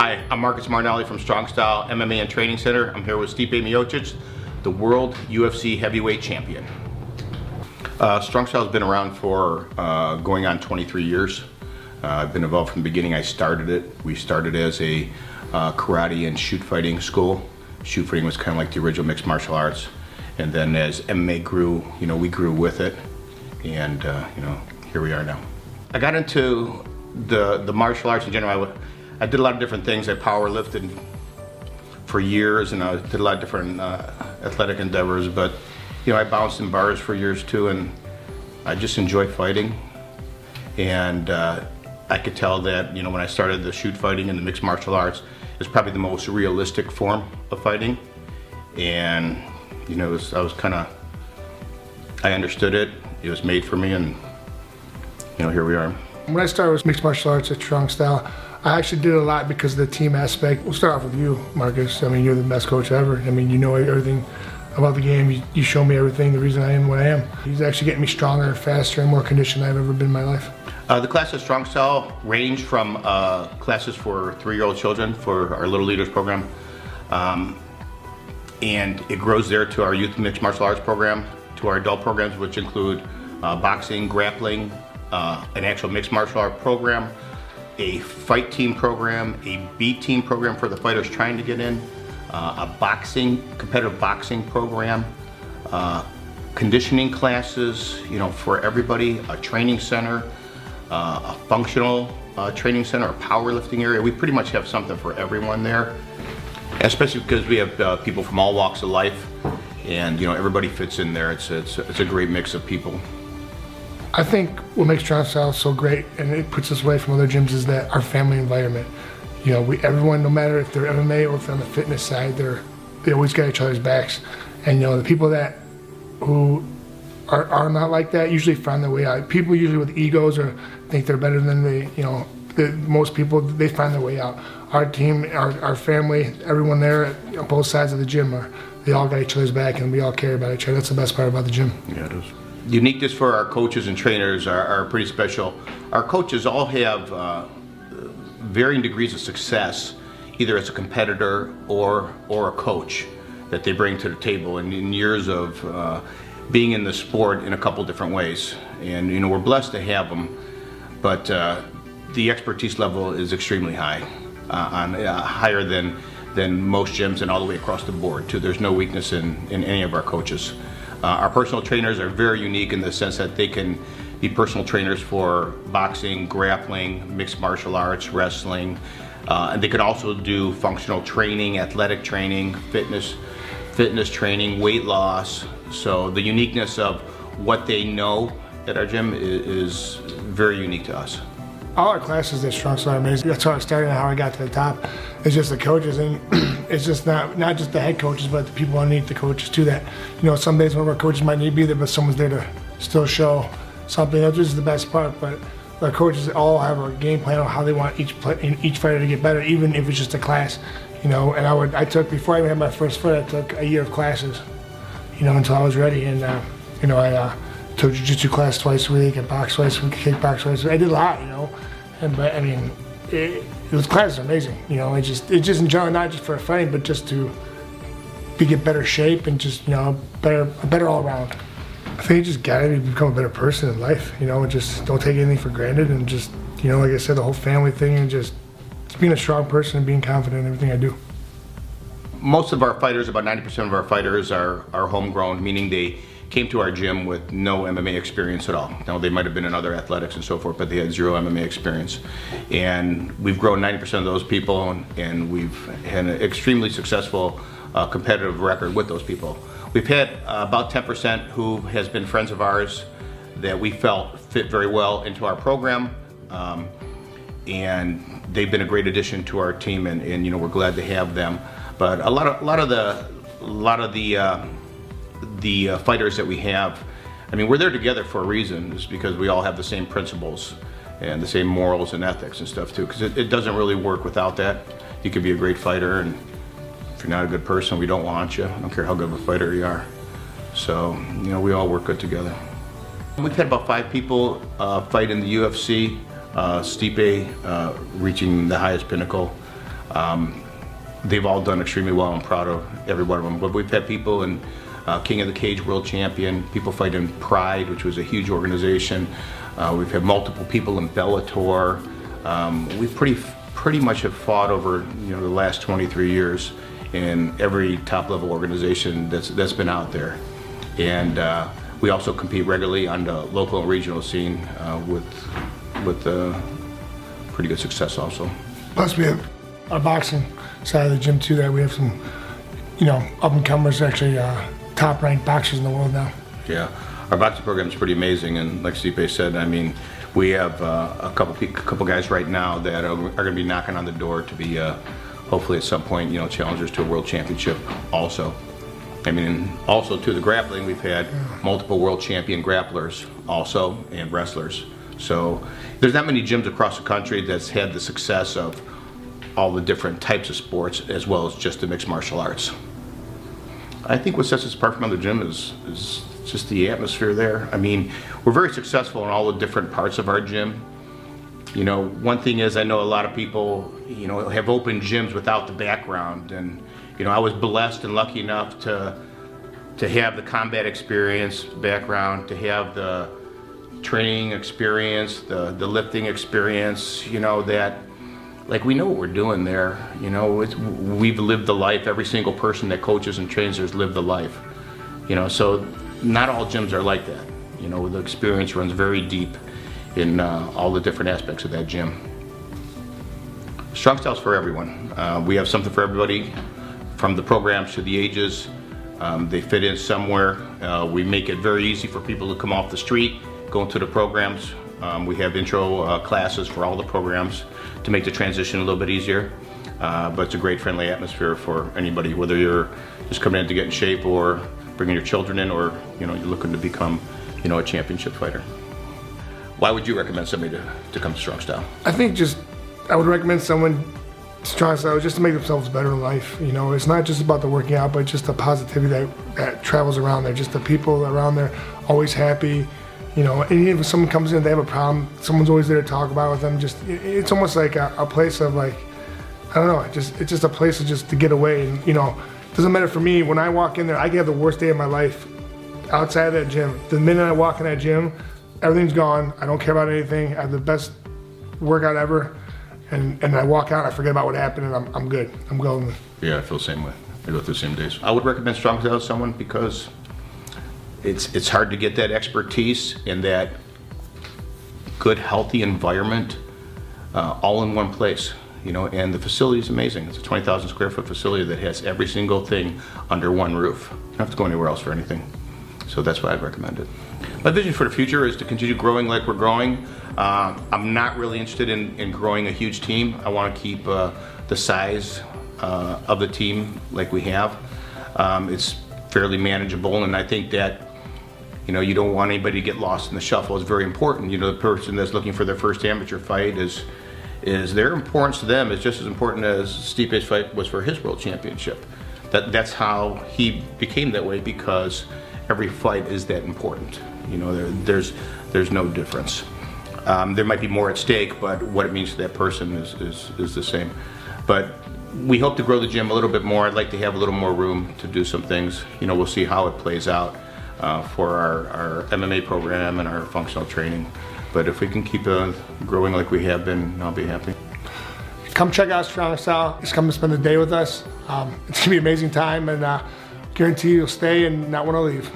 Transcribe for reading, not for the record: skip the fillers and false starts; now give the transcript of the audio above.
Hi, I'm Marcus Marnelli from Strong Style MMA and Training Center. I'm here with Stipe Miocic, the world UFC heavyweight champion. Strong Style has been around for going on 23 years. I've been involved from the beginning. I started it. We started as a karate and shoot fighting school. Shoot fighting was kind of like the original mixed martial arts. And then as MMA grew, we grew with it. And here we are now. I got into the martial arts in general. I did a lot of different things. I power lifted for years, and I did a lot of different athletic endeavors, but I bounced in bars for years too, and I just enjoy fighting. And I could tell that when I started the shoot fighting and the mixed martial arts, it's probably the most realistic form of fighting. And I understood it. It was made for me, and here we are. When I started with mixed martial arts at Strong Style, I actually did a lot because of the team aspect. We'll start off with you, Marcus. I mean, you're the best coach ever. I mean, you know everything about the game. You show me everything, the reason I am what I am. He's actually getting me stronger, faster, and more conditioned than I've ever been in my life. The class at Strong Style range from classes for 3-year-old children for our Little Leaders program. And it grows there to our youth mixed martial arts program, to our adult programs, which include boxing, grappling, an actual mixed martial art program, a fight team program, a B team program for the fighters trying to get in, a competitive boxing program, conditioning classes, for everybody, a training center, a functional training center, a powerlifting area. We pretty much have something for everyone there, especially because we have people from all walks of life, and everybody fits in there. It's a great mix of people. I think what makes Strong Style so great, and it puts us away from other gyms, is that our family environment. Everyone, no matter if they're MMA or if they're on the fitness side, they always got each other's backs. And the people who are not like that usually find their way out. People usually with egos or think they're better than most people, they find their way out. Our team, our family, everyone there on both sides of the gym, they all got each other's back, and we all care about each other. That's the best part about the gym. Yeah, it is. Uniqueness for our coaches and trainers are pretty special. Our coaches all have varying degrees of success, either as a competitor or a coach that they bring to the table, and in years of being in the sport in a couple different ways. And we're blessed to have them, but the expertise level is extremely high, higher than most gyms, and all the way across the board too. There's no weakness in any of our coaches. Our personal trainers are very unique in the sense that they can be personal trainers for boxing, grappling, mixed martial arts, wrestling, and they can also do functional training, athletic training, fitness training, weight loss. So the uniqueness of what they know at our gym is very unique to us. All our classes at Strong Style are amazing. That's how I started and how I got to the top. It's just the coaches, and it's just not just the head coaches, but the people underneath the coaches too. That some days one of our coaches might need to be there, but someone's there to still show something. That's just the best part. But our coaches all have a game plan on how they want each fighter to get better, even if it's just a class. And I took, before I even had my first fight, I took a year of classes, until I was ready. And I took jiu-jitsu class twice a week, and box twice a week, kickbox twice a week. I did a lot, but I mean, those classes are amazing. It's just in general, not just for fighting, but just to get better shape and just better all around. I think you just gotta become a better person in life. Just don't take anything for granted, and just like I said, the whole family thing, and just being a strong person and being confident in everything I do. Most of our fighters, about 90% of our fighters, are homegrown, meaning they came to our gym with no MMA experience at all. They might have been in other athletics and so forth, but they had zero MMA experience. And we've grown 90% of those people, and we've had an extremely successful competitive record with those people. We've had about 10% who has been friends of ours that we felt fit very well into our program, and they've been a great addition to our team, and we're glad to have them. But a lot of the fighters that we have, I mean, we're there together for a reason. It's because we all have the same principles and the same morals and ethics and stuff too, because it doesn't really work without that. You could be a great fighter, and if you're not a good person, we don't want you. I don't care how good of a fighter you are. So, we all work good together. We've had about 5 people fight in the UFC. Stipe reaching the highest pinnacle. They've all done extremely well. I'm proud of every one of them. But we've had people in King of the Cage World Champion, people fight in Pride, which was a huge organization. We've had multiple people in Bellator. We've pretty much have fought over the last 23 years in every top level organization that's been out there. And we also compete regularly on the local and regional scene with pretty good success also. Plus we have our boxing side of the gym too, that we have some, up and comers, actually top ranked boxers in the world now. Yeah, our boxing program is pretty amazing, and like Stipe said, I mean, we have a couple guys right now that are going to be knocking on the door to be hopefully at some point, challengers to a world championship also. I mean, also to the grappling, we've had multiple world champion grapplers also, and wrestlers. So there's not many gyms across the country that's had the success of all the different types of sports as well as just the mixed martial arts. I think what sets us apart from other gyms is just the atmosphere there. I mean, we're very successful in all the different parts of our gym. One thing is, I know a lot of people, have opened gyms without the background, and I was blessed and lucky enough to have the combat experience background, to have the training experience, the lifting experience, that like we know what we're doing there. We've lived the life. Every single person that coaches and trains there's lived the life. So not all gyms are like that. The experience runs very deep in all the different aspects of that gym. Strong Style's for everyone. We have something for everybody, from the programs to the ages. They fit in somewhere. We make it very easy for people to come off the street, go into the programs. We have intro classes for all the programs to make the transition a little bit easier. But it's a great friendly atmosphere for anybody, whether you're just coming in to get in shape or bringing your children in, or you're looking to become a championship fighter. Why would you recommend somebody to come to Strong Style? I think I would recommend someone Strong Style just to make themselves better in life. It's not just about the working out, but just the positivity that travels around there. Just the people around there, always happy. And even if someone comes in, they have a problem, someone's always there to talk about it with them. It's almost like a place of, like, I don't know, it's just a place to get away. And it doesn't matter for me, when I walk in there, I can have the worst day of my life outside of that gym. The minute I walk in that gym, everything's gone. I don't care about anything. I have the best workout ever. And I walk out, I forget about what happened, and I'm good. I'm golden. Yeah, I feel the same way. I go through the same days. I would recommend Strong Style to someone because it's hard to get that expertise and that good, healthy environment all in one place. And the facility is amazing. It's a 20,000 square foot facility that has every single thing under one roof. You don't have to go anywhere else for anything. So that's why I'd recommend it. My vision for the future is to continue growing like we're growing. I'm not really interested in growing a huge team. I want to keep the size of the team like we have. It's fairly manageable, and I think that you don't want anybody to get lost in the shuffle. It's very important. The person that's looking for their first amateur fight is their importance to them is just as important as Stipe's fight was for his world championship. That's how he became that way, because every fight is that important. There's no difference. There might be more at stake, but what it means to that person is the same. But we hope to grow the gym a little bit more. I'd like to have a little more room to do some things. We'll see how it plays out for our MMA program and our functional training. But if we can keep growing like we have been, I'll be happy. Come check out Strong Style. Just come and spend the day with us. It's gonna be an amazing time, and guarantee you'll stay and not want to leave.